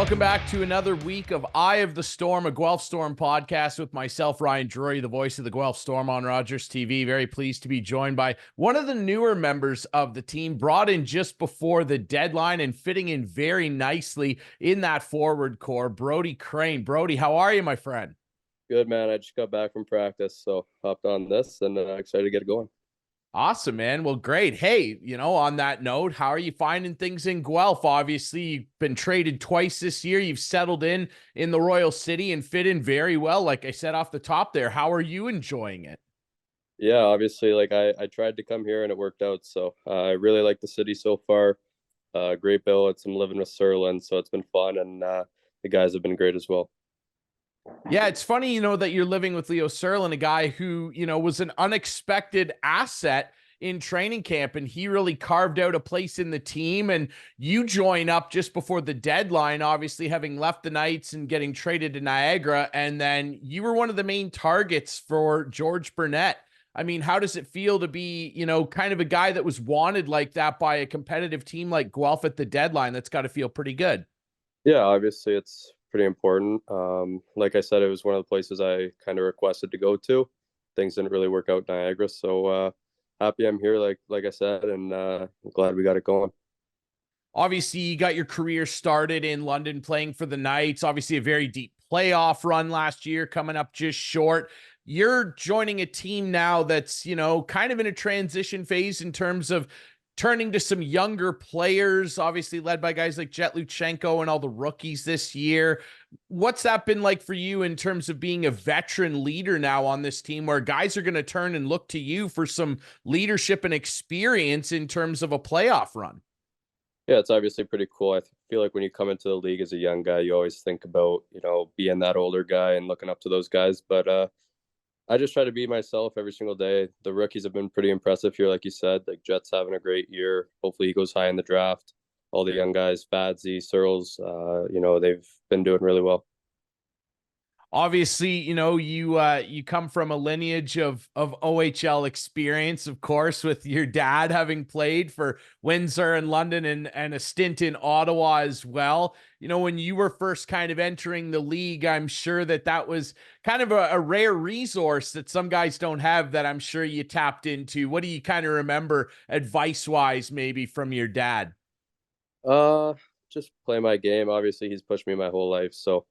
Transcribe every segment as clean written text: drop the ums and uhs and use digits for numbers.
Welcome back to another week of Eye of the Storm, a Guelph Storm podcast with myself, Ryan Drury, the voice of the Guelph Storm on Rogers TV. Very pleased to be joined by one of the newer members of the team, brought in just before the deadline and fitting in very nicely in that forward core, Brody Crane. Brody, how are you, my friend? Good, man. I just got back from practice, so hopped on this and excited to get it going. Awesome, man. Well, great. Hey, on that note, how are you finding things in Guelph? Obviously, you've been traded twice this year. You've settled in the Royal City and fit in very well. Like I said off the top there, how are you enjoying it? Yeah, obviously, I tried to come here and it worked out. So I really like the city so far. Great billets. I'm living with Serlin, so it's been fun, and the guys have been great as well. Yeah, it's funny, that you're living with Leo Serlin, a guy who, was an unexpected asset in training camp, and he really carved out a place in the team. And you join up just before the deadline, obviously having left the Knights and getting traded to Niagara. And then you were one of the main targets for George Burnett. I mean, how does it feel to be, kind of a guy that was wanted like that by a competitive team like Guelph at the deadline? That's got to feel pretty good. Yeah, obviously, it's pretty important. Like I said, it was one of the places I kind of requested to go to. Things didn't really work out in Niagara, so happy I'm here, like I said, and I'm glad we got it going. Obviously, you got your career started in London playing for the Knights. Obviously, a very deep playoff run last year, coming up just short. You're joining a team now that's, kind of in a transition phase in terms of turning to some younger players, obviously led by guys like Jet Luchenko and all the rookies this year. What's that been like for you in terms of being a veteran leader now on this team, where guys are going to turn and look to you for some leadership and experience in terms of a playoff run? Yeah, it's obviously pretty cool. I feel like when you come into the league as a young guy, you always think about, being that older guy and looking up to those guys. But I just try to be myself every single day. The rookies have been pretty impressive here, like you said. Like Jet's having a great year. Hopefully he goes high in the draft. All the young guys, Fadsy, Searles, they've been doing really well. Obviously, you come from a lineage of OHL experience, of course, with your dad having played for Windsor and London and a stint in Ottawa as well. When you were first kind of entering the league, I'm sure that was kind of a rare resource that some guys don't have, that I'm sure you tapped into. What do you kind of remember advice-wise maybe from your dad? Uh, just play my game. Obviously, he's pushed me my whole life. So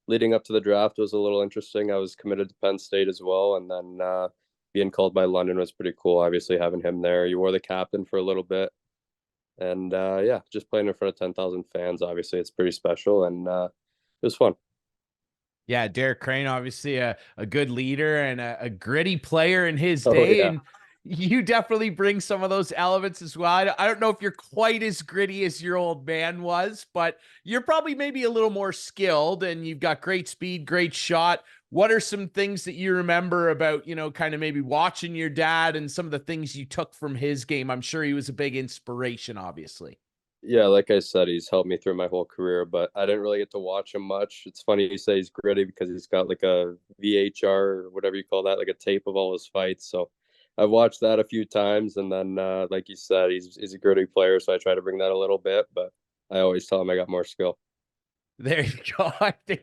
leading up to the draft was a little interesting. I was committed to Penn State as well, and then being called by London was pretty cool. Obviously, having him there, you wore the captain for a little bit, and yeah, just playing in front of 10,000 fans. Obviously, it's pretty special, and it was fun. Yeah, Derek Crane, obviously a good leader and a gritty player in his Oh day. yeah, And you definitely bring some of those elements as well. I don't know if you're quite as gritty as your old man was, but you're probably maybe a little more skilled, and you've got great speed, great shot. What are some things that you remember about, kind of maybe watching your dad and some of the things you took from his game? I'm sure he was a big inspiration, obviously. yeah. Like I said, he's helped me through my whole career, but I didn't really get to watch him much. It's funny you say he's gritty because he's got like a VHR or whatever you call that, like a tape of all his fights. So I've watched that a few times, and then like you said, he's a gritty player, so I try to bring that a little bit, but I always tell him I got more skill. There you go.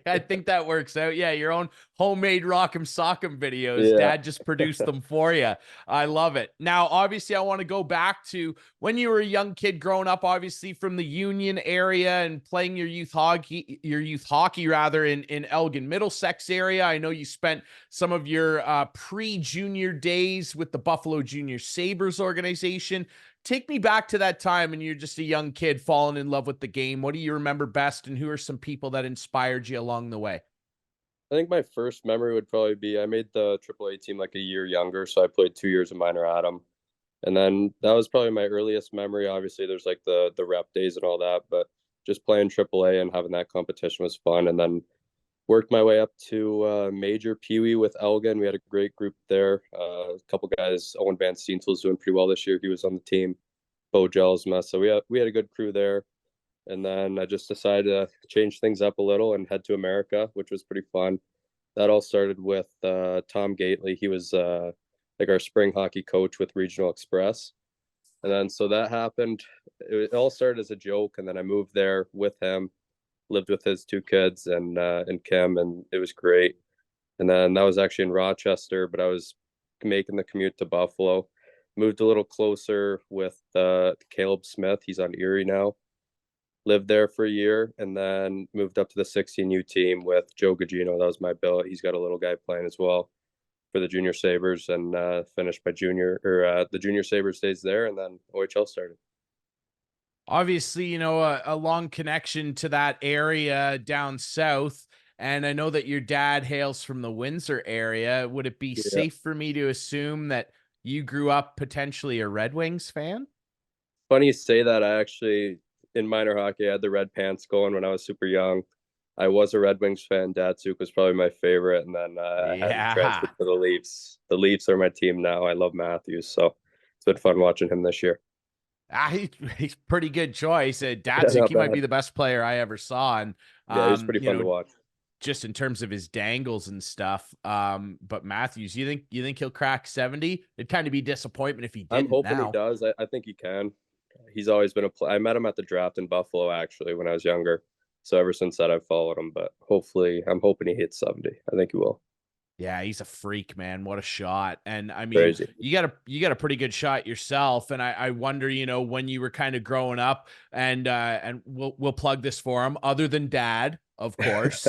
I think that works out. Yeah, your own homemade Rock'em Sock'em videos. Yeah. Dad just produced them for you. I love it. Now, obviously, I want to go back to when you were a young kid growing up, obviously from the Union area and playing your youth hockey rather in Elgin, Middlesex area. I know you spent some of your pre-junior days with the Buffalo Junior Sabres organization. Take me back to that time and you're just a young kid falling in love with the game. What do you remember best, and who are some people that inspired you along the way? I think my first memory would probably be I made the AAA team like a year younger, so I played 2 years of minor Adam. And then that was probably my earliest memory. Obviously, there's like the rep days and all that, but just playing AAA and having that competition was fun. And then worked my way up to major Pee Wee with Elgin. We had a great group there. A couple guys, Owen Van Steensel was doing pretty well this year. He was on the team. Bo Gelsma. So we had a good crew there. And then I just decided to change things up a little and head to America, which was pretty fun. That all started with Tom Gately. He was like our spring hockey coach with Regional Express. And then so that happened. It all started as a joke, and then I moved there with him. lived with his two kids and Kim, and it was great. And then that was actually in Rochester, but I was making the commute to Buffalo. Moved a little closer with Caleb Smith. He's on Erie now. Lived there for a year, and then moved up to the 16U team with Joe Gugino. That was my billet. He's got a little guy playing as well for the Junior Sabres, and finished my junior or the Junior Sabres days there, and then OHL started. Obviously, a long connection to that area down south. And I know that your dad hails from the Windsor area. Would it be Yeah. safe for me to assume that you grew up potentially a Red Wings fan? Funny you say that. I actually, in minor hockey, I had the red pants going when I was super young. I was a Red Wings fan. Datsuk was probably my favorite, and then I had him Yeah. transferred to the Leafs. The Leafs are my team now. I love Matthews, so it's been fun watching him this year. He's pretty good choice. Yeah, Datsuk, not he might be bad. the best player I ever saw. And, Yeah, he was pretty you fun know, to watch. just in terms of his dangles and stuff. But Matthews, you think he'll crack 70? It'd kind of be disappointment if he I'm didn't hoping he now. does. I think he can. He's always been a play. I met him at the draft in Buffalo actually when I was younger. So ever since that, I've followed him. But hopefully, I'm hoping he hits 70. I think he will. Yeah, he's a freak, man. What a shot. And I mean, Crazy. you got a pretty good shot yourself. And I wonder, when you were kind of growing up, and we'll plug this for him, other than dad, of course.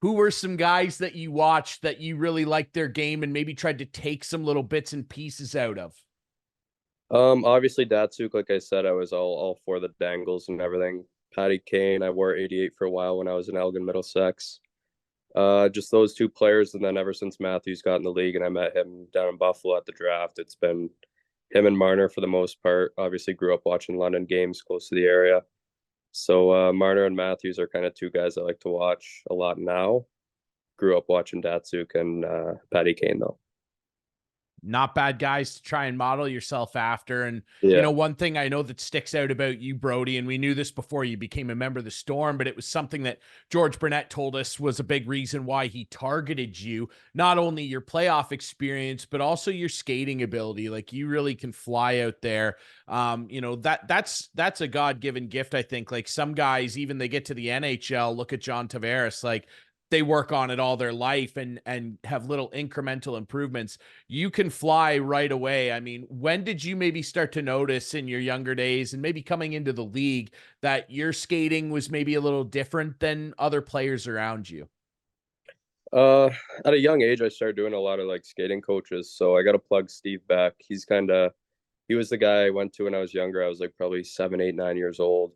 Who were some guys that you watched that you really liked their game and maybe tried to take some little bits and pieces out of? Obviously Datsuk, like I said, I was all for the dangles and everything. Patty Kane, I wore 88 for a while when I was in Elgin, Middlesex. Just those two players, and then ever since Matthews got in the league and I met him down in Buffalo at the draft, it's been him and Marner for the most part. Obviously, grew up watching London games close to the area, so Marner and Matthews are kind of two guys I like to watch a lot now. Grew up watching Datsuk and Patty Kane though. Not bad guys to try and model yourself after. And, Yeah. one thing I know that sticks out about you, Brody, and we knew this before you became a member of the Storm, but it was something that George Burnett told us was a big reason why he targeted you. Not only your playoff experience, but also your skating ability. Like, you really can fly out there. That's a God-given gift, I think. Like, some guys, even they get to the NHL, look at John Tavares, like, they work on it all their life and have little incremental improvements. You can fly right away. I mean, when did you maybe start to notice in your younger days and maybe coming into the league that your skating was maybe a little different than other players around you? Uh, at a young age, I started doing a lot of like skating coaches. So I got to plug Steve Beck. He was the guy I went to when I was younger. I was like probably 7, 8, 9 years old.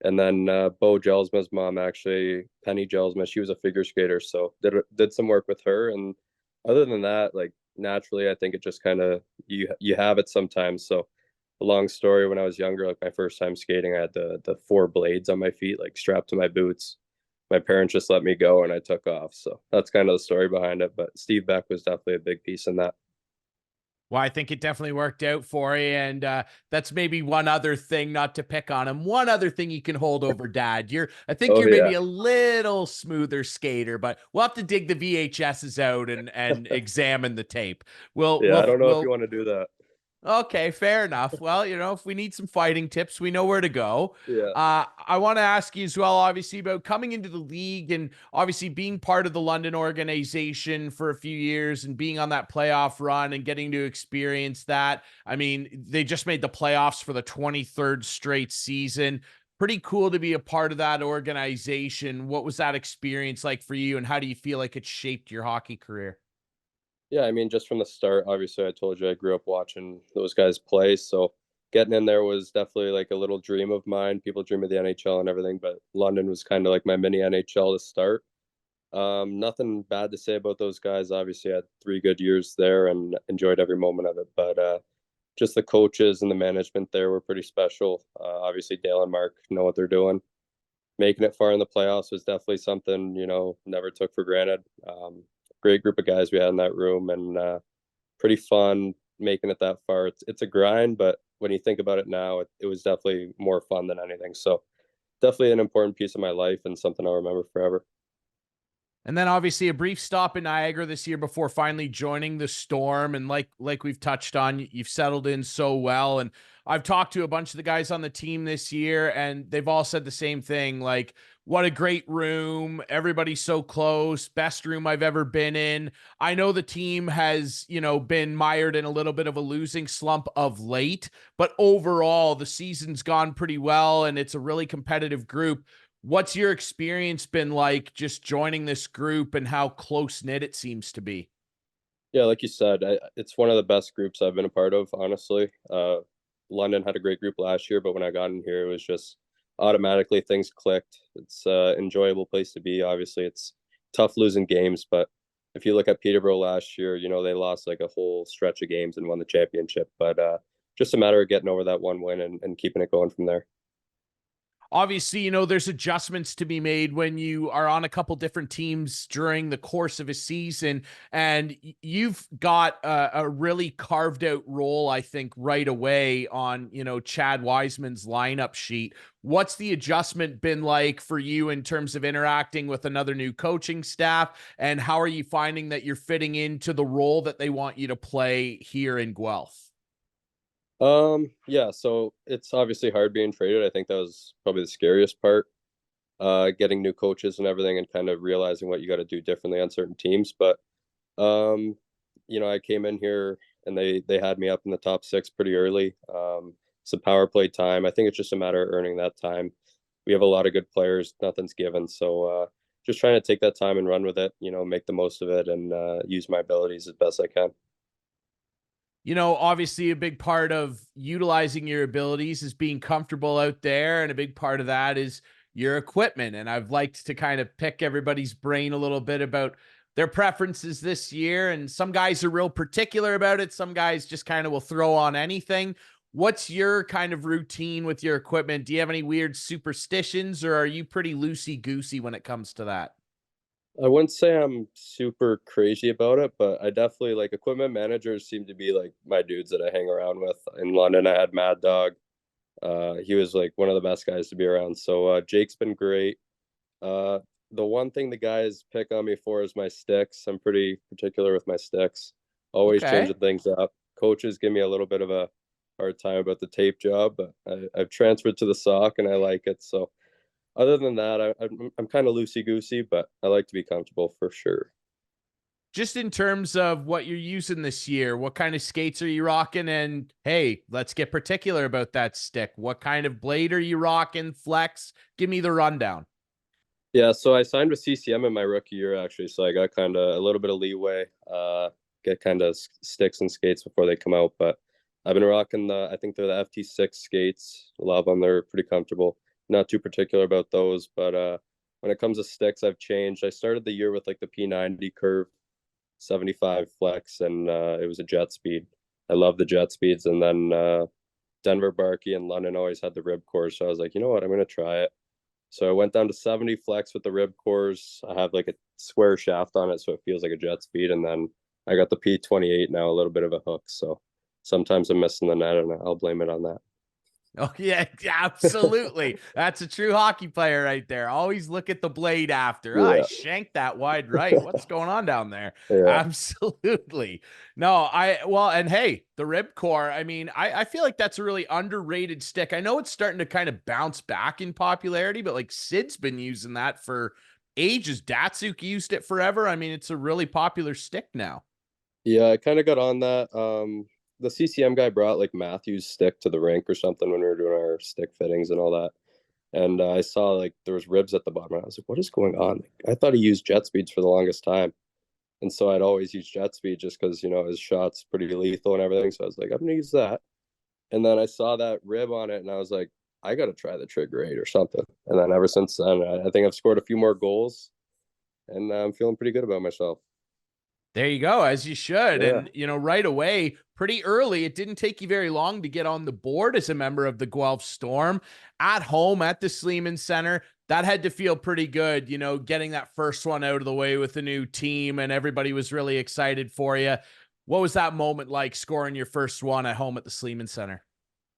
And then Bo Gelsma's mom, actually, Penny Gelsma, she was a figure skater, so did some work with her. And other than that, like naturally, I think it just kind of you have it sometimes. So a long story. When I was younger, like my first time skating, I had the four blades on my feet, like strapped to my boots. My parents just let me go, and I took off. So that's kind of the story behind it. But Steve Beck was definitely a big piece in that. Well, I think it definitely worked out for you. And that's maybe one other thing, not to pick on him. One other thing you can hold over dad. I think Oh you're maybe yeah, a little smoother skater, but we'll have to dig the VHSs out and examine the tape. We'll, yeah. I we'll, don't know if you we'll, want to do that. Okay, fair enough. Well, if we need some fighting tips, we know where to go. Yeah. I want to ask you as well, obviously, about coming into the league and obviously being part of the London organization for a few years and being on that playoff run and getting to experience that. I mean, they just made the playoffs for the 23rd straight season. Pretty cool to be a part of that organization. What was that experience like for you, and how do you feel like it shaped your hockey career? Yeah, I mean, just from the start, obviously, I told you I grew up watching those guys play. So getting in there was definitely like a little dream of mine. People dream of the NHL and everything, but London was kind of like my mini NHL to start. Nothing bad to say about those guys. Obviously, I had 3 good years there and enjoyed every moment of it. But just the coaches and the management there were pretty special. Obviously, Dale and Mark know what they're doing. Making it far in the playoffs was definitely something, never took for granted. Great group of guys we had in that room, and pretty fun making it that far. It's a grind, but when you think about it now, it was definitely more fun than anything. So definitely an important piece of my life and something I'll remember forever. And then obviously a brief stop in Niagara this year before finally joining the Storm. And like we've touched on, you've settled in so well. And I've talked to a bunch of the guys on the team this year, and they've all said the same thing. Like, What a great room. Everybody's so close. Best room I've ever been in. I know the team has, been mired in a little bit of a losing slump of late, but overall, the season's gone pretty well and it's a really competitive group. What's your experience been like just joining this group and how close knit it seems to be? Yeah, like you said, it's one of the best groups I've been a part of, honestly. London had a great group last year, but when I got in here, it was just automatically things clicked. It's an enjoyable place to be. Obviously, it's tough losing games, but if you look at Peterborough last year, they lost like a whole stretch of games and won the championship. But just a matter of getting over that one win and keeping it going from there. Obviously, there's adjustments to be made when you are on a couple different teams during the course of a season. And you've got a really carved out role, I think, right away on, Chad Wiseman's lineup sheet. What's the adjustment been like for you in terms of interacting with another new coaching staff? And how are you finding that you're fitting into the role that they want you to play here in Guelph? Yeah, so it's obviously hard being traded. I think that was probably the scariest part, getting new coaches and everything and kind of realizing what you got to do differently on certain teams. But um, I came in here and they had me up in the top six pretty early. Some power play time. I think it's just a matter of earning that time. We have a lot of good players, nothing's given. So just trying to take that time and run with it, make the most of it and use my abilities as best I can. Obviously a big part of utilizing your abilities is being comfortable out there. And a big part of that is your equipment. And I've liked to kind of pick everybody's brain a little bit about their preferences this year. And some guys are real particular about it. Some guys just kind of will throw on anything. What's your kind of routine with your equipment? Do you have any weird superstitions or are you pretty loosey goosey when it comes to that? I wouldn't say I'm super crazy about it, but I definitely like equipment managers seem to be like my dudes that I hang around with. In London, I had Mad Dog. He was like one of the best guys to be around. So Jake's been great. Uh, the one thing the guys pick on me for is my sticks. I'm pretty particular with my sticks. Always Okay. changing things up. Coaches give me a little bit of a hard time about the tape job, but I've transferred to the sock and I like it. So other than that, I'm kind of loosey goosey, but I like to be comfortable for sure. Just in terms of what you're using this year, what kind of skates are you rocking? And hey, let's get particular about that stick. What kind of blade are you rocking? Flex? Give me the rundown. Yeah, so I signed with CCM in my rookie year actually, so I got kind of a little bit of leeway, get kind of sticks and skates before they come out. But I've been rocking I think they're the FT6 skates. A lot of them, they're pretty comfortable. Not too particular about those, but when it comes to sticks, I've changed. I started the year with like the P90 curve, 75 flex, and it was a jet speed. I love the jet speeds, and then Denver Barkey and London always had the rib core, so I was like, you know what, I'm gonna try it. So I went down to 70 flex with the rib cores. I have like a square shaft on it, so it feels like a jet speed. And then I got the P28 now, a little bit of a hook. So sometimes I'm missing the net, and I'll blame it on that. Oh, yeah, absolutely. That's a true hockey player right there. Always look at the blade after. Oh, I Yeah, shanked that wide right. What's going on down there? yeah, Absolutely. No, well, and hey, the rib core, I mean, I feel like that's a really underrated stick. I know it's starting to kind of bounce back in popularity, but like Sid's been using that for ages. Datsuk used it forever. I mean, it's a really popular stick now. yeah. I kind of got on that. The CCM guy brought like Matthew's stick to the rink or something when we were doing our stick fittings and all that. And I saw like there was ribs at the bottom. And I was like, "What is going on?" Like, I thought he used jet speeds for the longest time. And so I'd always use jet speed just because, his shot's pretty lethal and everything. So I was like, I'm gonna use that. And then I saw that rib on it and I was like, I gotta try the trigger eight or something. And then ever since then, I think I've scored a few more goals and I'm feeling pretty good about myself. There you go, as you should. Yeah. And, right away, pretty early, it didn't take you very long to get on the board as a member of the Guelph Storm at home at the Sleeman Center. That had to feel pretty good, getting that first one out of the way with the new team, and everybody was really excited for you. What was that moment like scoring your first one at home at the Sleeman Center?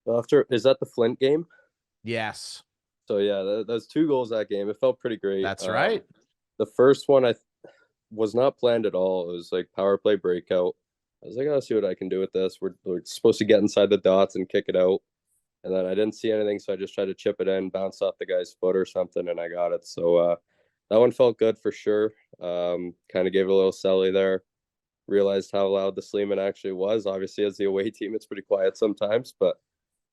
After, is that the Flint game? Yes, So yeah, those two goals that game. It felt pretty great. that's right. The first one was not planned at all. It was like power play breakout. I was like, I'll see what I can do with this. We're supposed to get inside the dots and kick it out. and then I didn't see anything, so I just tried to chip it in, bounce off the guy's foot or something, and I got it. So that one felt good for sure. Kind of gave it a little selly there. Realized how loud the Sleeman actually was. Obviously, as the away team, it's pretty quiet sometimes, but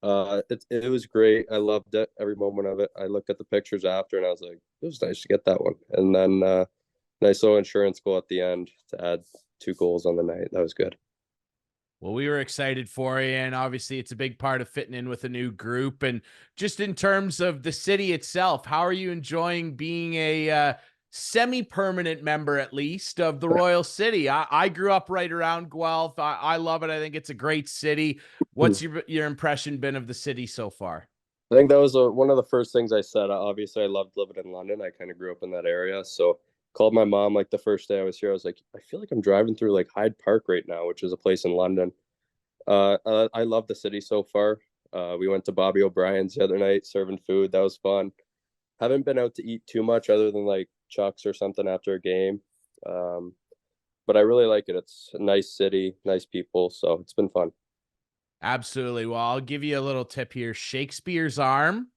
it was great. I loved it, every moment of it. I looked at the pictures after, and I was like, it was nice to get that one. And then nice little insurance goal at the end to add 2 goals on the night. That was good. Well, we were excited for you, and obviously it's a big part of fitting in with a new group. And just in terms of the city itself, how are you enjoying being a semi-permanent member, at least, of the Royal City? I grew up right around Guelph. I love it. I think it's a great city. What's your impression been of the city so far? I think that was one of the first things I said. Obviously, I loved living in London. I kind of grew up in that area. So called my mom like the first day I was here. I was like, I feel like I'm driving through like Hyde Park right now, which is a place in London. I love the city so far. We went to Bobby O'Brien's the other night, serving food. That was fun. Haven't been out to eat too much other than like Chuck's or something after a game. Um, but I really like it. It's a nice city, nice people. So it's been fun. Absolutely. Well, I'll give you a little tip here. Shakespeare's Arm.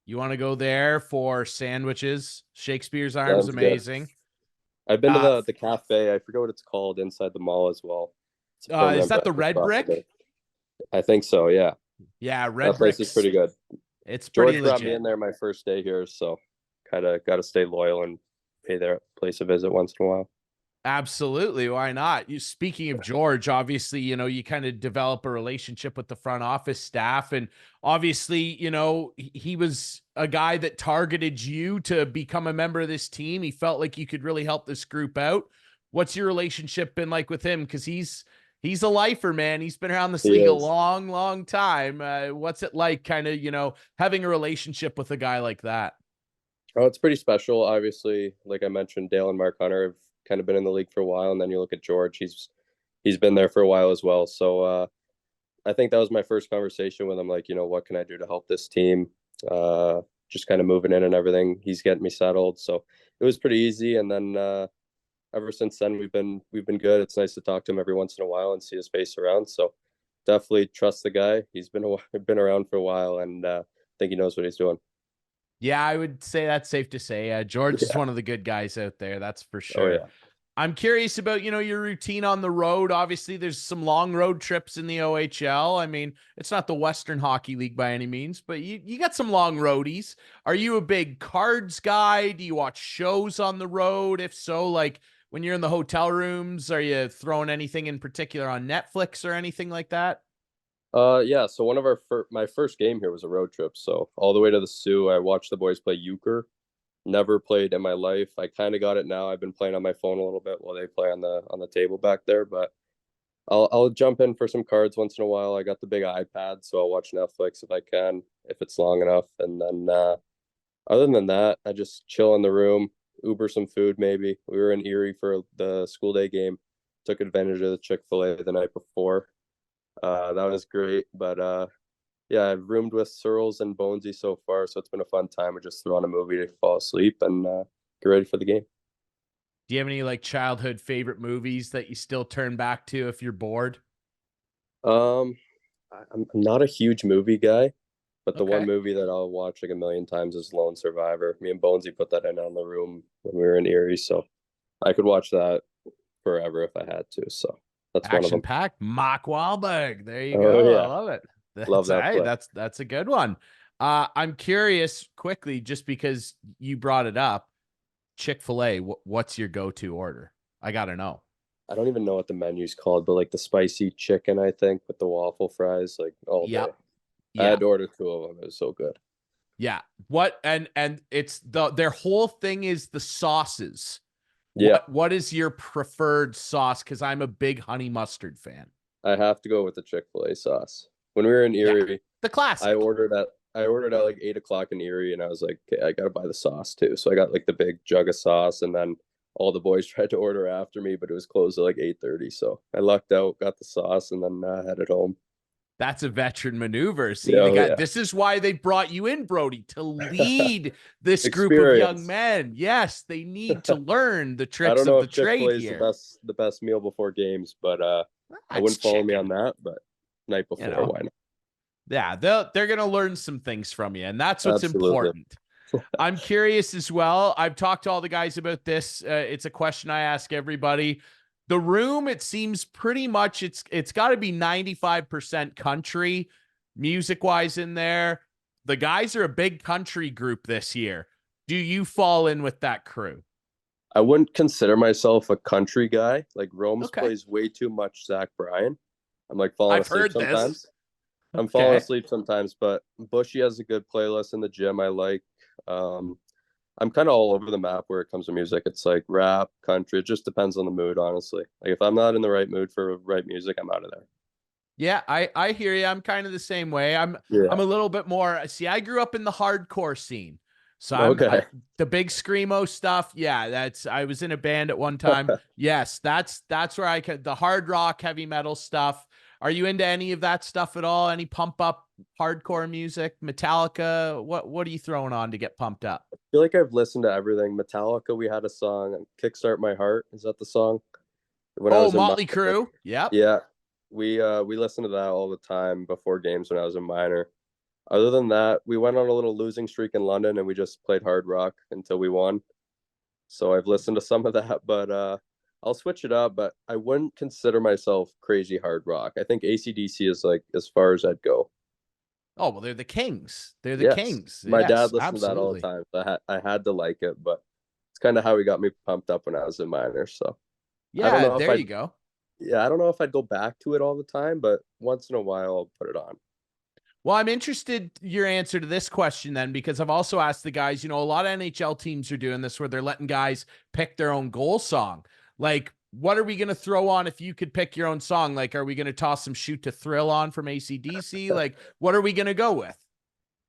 You want to go there for sandwiches? Shakespeare's Arm is Sounds good. amazing. I've been to Uh, the cafe. I forget what it's called inside the mall as well. It's a is permanent that the breakfast Red spot for me. Brick? I think so. Yeah, Yeah, that Red place is Brick's pretty good. it's pretty George brought me legit. in there my first day here, so kind of got to stay loyal and pay their place a visit once in a while. Absolutely. Why not? You speaking of George, obviously, you kind of develop a relationship with the front office staff. And obviously, he was a guy that targeted you to become a member of this team. He felt like you could really help this group out. What's your relationship been like with him? Because he's a lifer, man. He's been around this He league a is. long, long time. What's it like kind of, having a relationship with a guy like that? Oh, it's pretty special. Obviously, like I mentioned, Dale and Mark Hunter have kind of been in the league for a while, and then you look at George, he's been there for a while as well. So I think that was my first conversation with him. Like, what can I do to help this team? Just kind of moving in and everything. He's getting me settled, so it was pretty easy. And then ever since then, we've been good. It's nice to talk to him every once in a while and see his face around. So definitely trust the guy. He's been around for a while, and I think he knows what he's doing. Yeah, I would say that's safe to say. George is Yeah. one of the good guys out there. That's for Oh sure. yeah. I'm curious about, your routine on the road. Obviously, there's some long road trips in the OHL. I mean, it's not the Western Hockey League by any means, but you got some long roadies. Are you a big cards guy? Do you watch shows on the road? If so, like when you're in the hotel rooms, are you throwing anything in particular on Netflix or anything like that? Yeah. So one of my first game here was a road trip. So all the way to the Sioux, I watched the boys play euchre. Never played in my life. I kind of got it now. I've been playing on my phone a little bit while they play on the table back there. But I'll jump in for some cards once in a while. I got the big iPad, so I'll watch Netflix if I can, if it's long enough. And then other than that, I just chill in the room, Uber some food maybe. We were in Erie for the school day game. Took advantage of the Chick-fil-A the night before. That was great. But yeah, I've roomed with Searles and Bonesy so far, so it's been a fun time. We just throw on a movie to fall asleep and get ready for the game. Do you have any like childhood favorite movies that you still turn back to if you're bored? Um, I'm not a huge movie guy, but the one Okay. movie that I'll watch like a million times is Lone Survivor. Me and Bonesy put that in the room when we were in Erie, so I could watch that forever if I had to. So that's one of Action them. packed. Mark Wahlberg. There you Oh go. I yeah, love it. love That's that hey, play. that's a good one. I'm curious quickly, just because you brought it up. Chick-fil-A, what's your go-to order? I gotta know. I don't even know what the menu's called, but like the spicy chicken, I think, with the waffle fries, like all day. Yep. I Yeah. had to order 2 of them. It was so good. Yeah. What and it's their whole thing is the sauces. Yeah, What is your preferred sauce? Because I'm a big honey mustard fan. I have to go with the Chick-fil-A sauce. When we were in Yeah. Erie, The I classic. ordered at I ordered at like 8 o'clock in Erie, and I was like, okay, I gotta buy the sauce too. So I got like the big jug of sauce, and then all the boys tried to order after me, but it was closed at like 8:30. So I lucked out, got the sauce, and then headed home. That's a veteran maneuver. See, Yeah, the oh guy, yeah, this is why they brought you in, Brody, to lead this group of young experience. men. Yes, they need to learn the I tricks don't of know the if Chick-fil-A trade is here. the best meal before games, but I That's wouldn't follow me on chicken. that. But night You before, know, why not? Yeah, they're gonna learn some things from you, and that's what's Absolutely. important. I'm curious as well. I've talked to all the guys about this. It's a question I ask everybody. The room, it seems pretty much it's got to be 95% country, music wise in there. The guys are a big country group this year. Do you fall in with that crew? I wouldn't consider myself a country guy. Like Rome's Okay, plays way too much Zach Bryan. I'm like falling I've asleep heard this. sometimes. I'm falling Okay. asleep sometimes, but Bushy has a good playlist in the gym I like. Um, I'm kind of all over the map where it comes to music. It's like rap, country. It just depends on the mood, honestly. Like if I'm not in the right mood for right music, I'm out of there. Yeah, I hear you. I'm kind of the same way. I'm Yeah. a little bit more. See, I grew up in the hardcore scene, so Okay. the big screamo stuff. Yeah, that's I was in a band at one time. Yes, that's where I could the hard rock, heavy metal stuff. Are you into any of that stuff at all? Any pump up hardcore music, Metallica? What are you throwing on to get pumped up? I feel like I've listened to everything. Metallica, we had a song, "Kickstart My Heart." Is that the song? When I Oh, was in Motley minor. Crue. Yep. Yeah. We listened to that all the time before games when I was in minor. Other than that, we went on a little losing streak in London and we just played hard rock until we won. So I've listened to some of that, but I'll switch it up, but I wouldn't consider myself crazy hard rock. I think AC/DC is like as far as I'd go. Oh, well, they're the Kings. They're the Yes. Kings. My dad Yes, listened to that all the absolutely. time. So I had to like it, but it's kind of how he got me pumped up when I was in minor. So I don't Yeah, know if there I'd you go. yeah, I don't know if I'd go back to it all the time, but once in a while I'll put it on. Well, I'm interested your answer to this question then, because I've also asked the guys, a lot of NHL teams are doing this where they're letting guys pick their own goal song. Like, what are we going to throw on if you could pick your own song? Like, are we going to toss some Shoot to Thrill on from AC/DC? Like, what are we going to go with?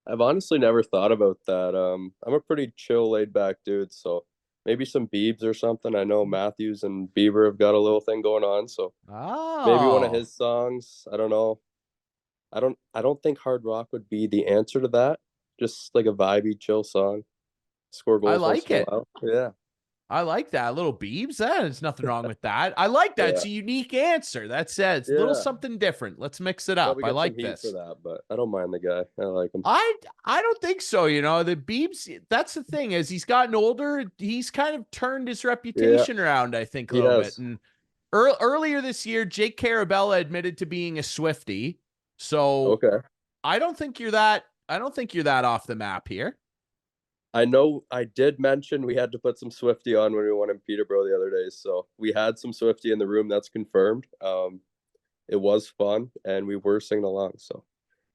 I've honestly never thought about that. I'm a pretty chill, laid back dude, so maybe some Biebs or something. I know Matthews and Bieber have got a little thing going on, so maybe one of Oh, his songs. I don't know. I don't think hard rock would be the answer to that. Just like a vibey, chill song. Score I goals once like in a it. while. Yeah. I like that. Little Beebs. There's nothing wrong with that. I like that. It's Yeah. a unique answer. That says a little Yeah. something different. Let's mix it up. Probably I get some like heat for this. that, but I don't mind the guy. I like him. I I don't think so. The Beebs. That's the thing. As he's gotten older, he's kind of turned his Yeah, reputation around. I think a he little bit. has. And earlier this year, Jake Carabella admitted to being a Swiftie. So Okay. I don't think you're that. I don't think you're that off the map here. I know I did mention we had to put some Swifty on when we won in Peterborough the other day. So we had some Swifty in the room. That's confirmed. It was fun and we were singing along. So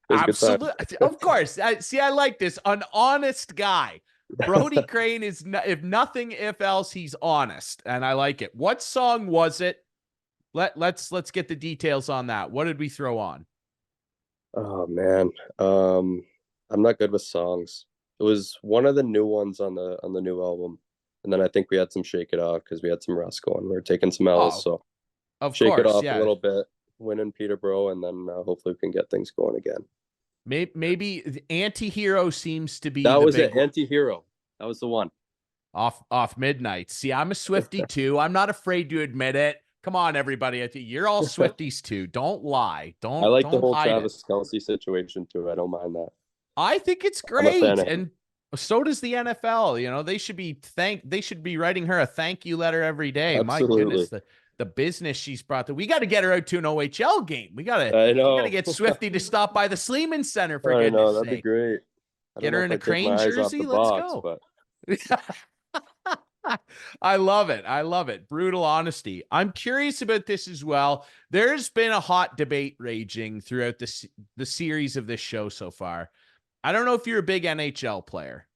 it was a good time. Absolutely. Of course. See, I like this. An honest guy. Brody Crane is, if nothing, if else, he's honest. And I like it. What song was it? Let's get the details on that. What did we throw on? Oh man. I'm not good with songs. It was one of the new ones on the new album. And then I think we had some Shake It Off because we had some rust going. We were taking some L's. Oh, So of shake it course. off a Yeah. little bit, win in Peterborough, and then hopefully we can get things going again. Maybe the anti-hero seems to be That the was big it. Anti-hero. That was the one. off midnight. See, I'm a Swifty too. I'm not afraid to admit it. Come on, everybody. You're all Swifties too. Don't lie. I like the Don't whole hide it. Travis Kelsey situation too. I don't mind that. I think it's I'm a fan great. of him. And so does the NFL. They should be writing her a thank you letter every day. My goodness, Absolutely. the business she's brought to. We got to get her out to an OHL game. I We got to know. get Swifty to stop by the Sleeman Center for I know. goodness That'd be sake. great. I don't Get know her if in a I'd take Crane my eyes off the jersey. Let's box, go. but I love it. I love it. Brutal honesty. I'm curious about this as well. There's been a hot debate raging throughout the series of this show so far. I don't know if you're a big NHL player,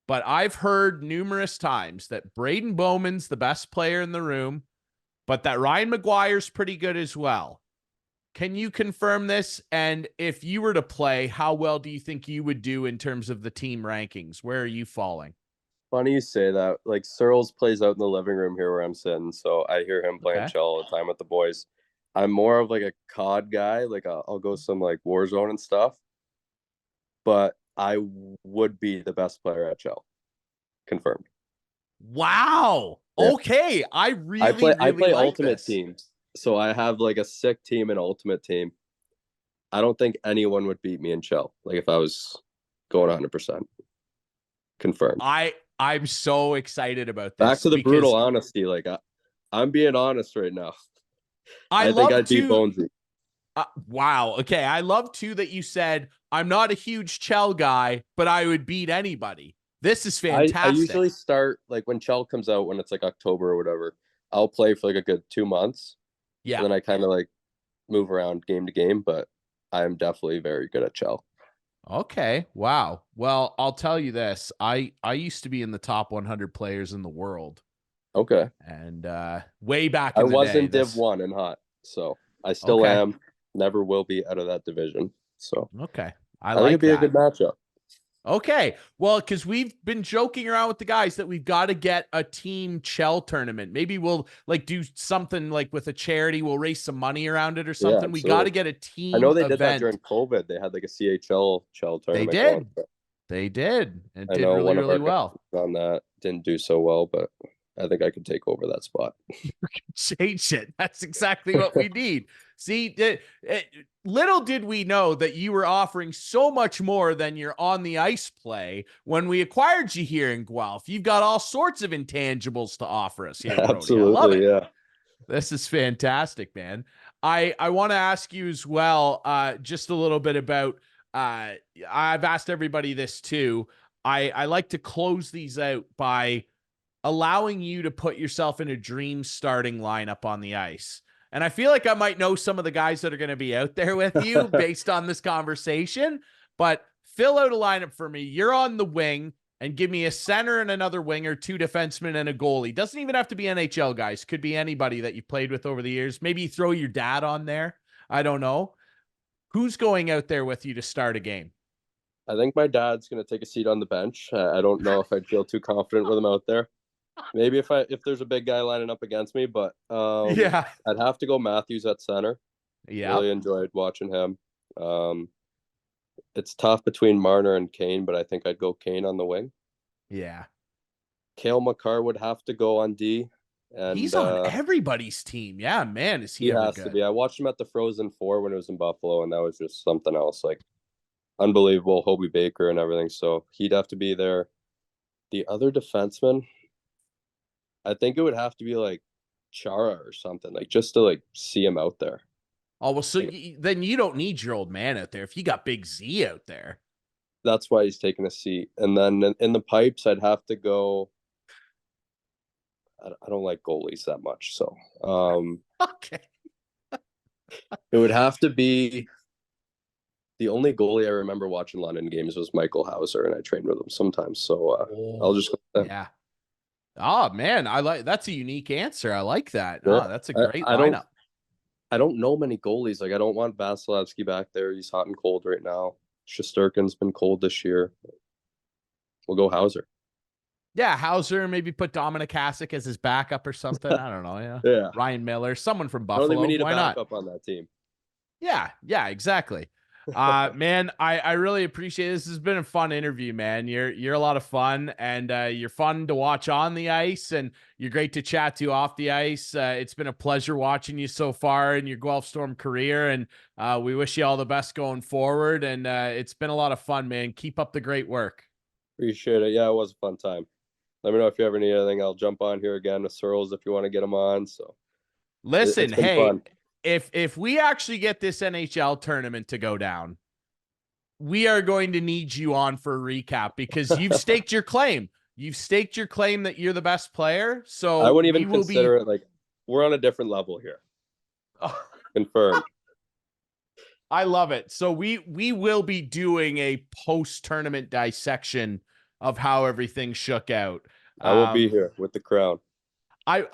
but I've heard numerous times that Braden Bowman's the best player in the room, but that Ryan McGuire's pretty good as well. Can you confirm this? And if you were to play, how well do you think you would do in terms of the team rankings? Where are you falling? funny you say that. Like Searles plays out in the living room here where I'm sitting, so I hear him playing Okay. shell all the time with the boys. I'm more of like a COD guy. Like I'll go some like Warzone and stuff, but I would be the best player at shell. Confirmed. Wow. Yeah. Okay. I I really, play I really play like ultimate this. teams. So I have like a sick team and ultimate team. I don't think anyone would beat me in Chell. Like if I was going 100% confirmed. I'm so excited about Back this to the brutal because honesty. Like I'm being honest right now. I I think love I'd beat to Bonesy. wow. Okay. I love too that you said, I'm not a huge Chell guy, but I would beat anybody. This is I fantastic. usually start like when Chell comes out when it's like October or whatever. I'll play for like a good 2 months. So Yeah. then I kind of like move around game to game, but I'm definitely very good at Chell. Okay. Wow. Well, I'll tell you this. I used to be in the top 100 players in the world. Okay. And way back I in the was day, in Div this 1 and hot. So I still okay. am. Never will be out of that division. So Okay. I I think it'd like be a that. good matchup. Okay. Well, because we've been joking around with the guys that we've got to get a team Chell tournament. Maybe we'll like do something like with a charity. We'll raise some money around it or Yeah, something. We got to absolutely. get a I know team they did that event. during COVID. They had like a CHL Chell They tournament going. did. They did. It I did know really, one of really our guys well. on that didn't do so well, but I think I could take over that spot. Change it. That's exactly what we need. See, little did we know that you were offering so much more than your on the ice play when we acquired you here in Guelph. You've got all sorts of intangibles to offer us here, Brody. I love Absolutely, it. yeah. This is fantastic, man. I want to ask you as well, just a little bit about. I've asked everybody this too. I like to close these out by allowing you to put yourself in a dream starting lineup on the ice. And I feel like I might know some of the guys that are going to be out there with you based on this conversation, but fill out a lineup for me. You're on the wing and give me a center and another winger, two defensemen and a goalie. Doesn't even have to be NHL guys. Could be anybody that you've played with over the years. Maybe throw your dad on there. I don't know. Who's going out there with you to start a game? I think my dad's gonna take a seat on the bench. I don't know if I'd feel too confident with him out there. Maybe if there's a big guy lining up against me, but Yeah. I'd have to go Matthews at center. Really Yep. enjoyed watching him. Um, it's tough between Marner and Kane, but I think I'd go Kane on the wing. Yeah. Kale McCarr would have to go on D, He's and on everybody's team. Yeah, man, is he he ever has to good? be. I watched him at the Frozen Four when it was in Buffalo, and that was just something else. Like unbelievable, Hobie Baker and everything. So he'd have to be there. The other defenseman, I think it would have to be like Chara or something, like just to like see him out there. Oh, well, so Like, then you don't need your old man out there if you got Big Z out there. that's why he's taking a seat. And then in the pipes, I'd have to go. I don't like goalies that much, so Okay. it would have to be the only goalie I remember watching London games was Michael Hauser, and I trained with him sometimes. So I'll Oh, just go with him. yeah. Oh, man, I like that's a unique answer. I like that. Yeah. Oh, that's a great I don't lineup. I don't know many goalies. Like I don't want Vasilevsky back there. He's hot and cold right now. Shesterkin's been cold this year. We'll go Hauser. Yeah, Hauser, maybe put Dominic Hasek as his backup or something. I don't know. Yeah. Yeah. Ryan Miller, someone from I don't think we Buffalo. need a Why not? backup on that team. Yeah, exactly. Man, I really appreciate it. This has been a fun interview, man. You're a lot of fun and you're fun to watch on the ice and you're great to chat to off the ice. It's been a pleasure watching you so far in your Guelph Storm career and we wish you all the best going forward and it's been a lot of fun, man. Keep up the great work. Appreciate it. Yeah, it was a fun time. Let me know if you ever need anything. I'll jump on here again with Searles if you want to get them on. So Listen, it's been hey, fun. if we actually get this NHL tournament to go down, we are going to need you on for a recap because you've staked your claim. You've staked your claim that you're the best player. I So wouldn't we even will consider be. it like we're on a different level here. Confirmed. I love it. So we will be doing a post tournament dissection of how everything shook out. I will be Um, here with the crown. I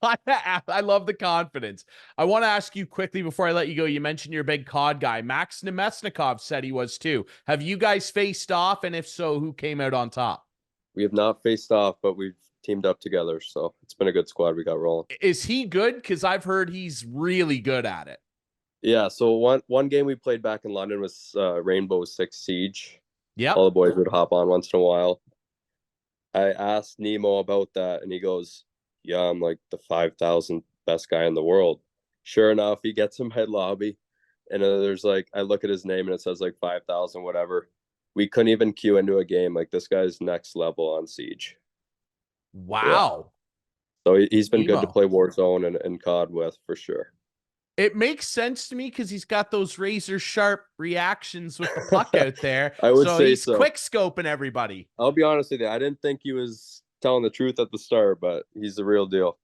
I love the confidence. I want to ask you quickly before I let you go. You mentioned you're a big COD guy. Max Nemesnikov said he was too. Have you guys faced off? And if so, who came out on top? We have not faced off, but we've teamed up together. So it's been a good squad we got rolling. Is he good? Because I've heard he's really good at it. Yeah. So one game we played back in London was Rainbow Six Siege. All Yep. the boys would hop on once in a while. I asked Nemo about that, and he goes, "Yeah, I'm like the 5,000th best guy in the world." Sure enough, he gets in my lobby, and there's like, I look at his name and it says like 5,000 whatever. We couldn't even queue into a game. Like, this guy's next level on Siege. Yeah. Wow. So he's been good to Emo. play Warzone and COD with for sure. It makes sense to me because he's got those razor sharp reactions with the puck out there. I would So say he's so. quick scoping everybody. I'll be honest with you. I didn't think he was telling the truth at the start, but he's the real deal.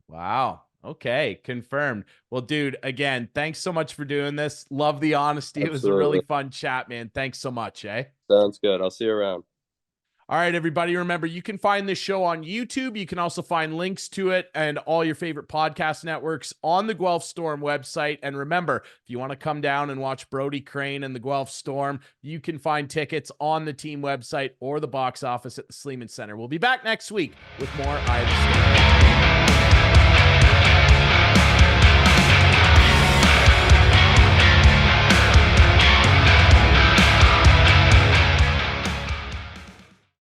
Wow. Okay. Confirmed. Well, dude, again, thanks so much for doing this. Love the honesty. It was a really Absolutely. fun chat, man. Thanks so much, eh? Sounds good. I'll see you around. All right, everybody. Remember, you can find this show on YouTube. You can also find links to it and all your favorite podcast networks on the Guelph Storm website. And remember, if you want to come down and watch Brody Crane and the Guelph Storm, you can find tickets on the team website or the box office at the Sleeman Center. We'll be back next week with more Eye of the Storm.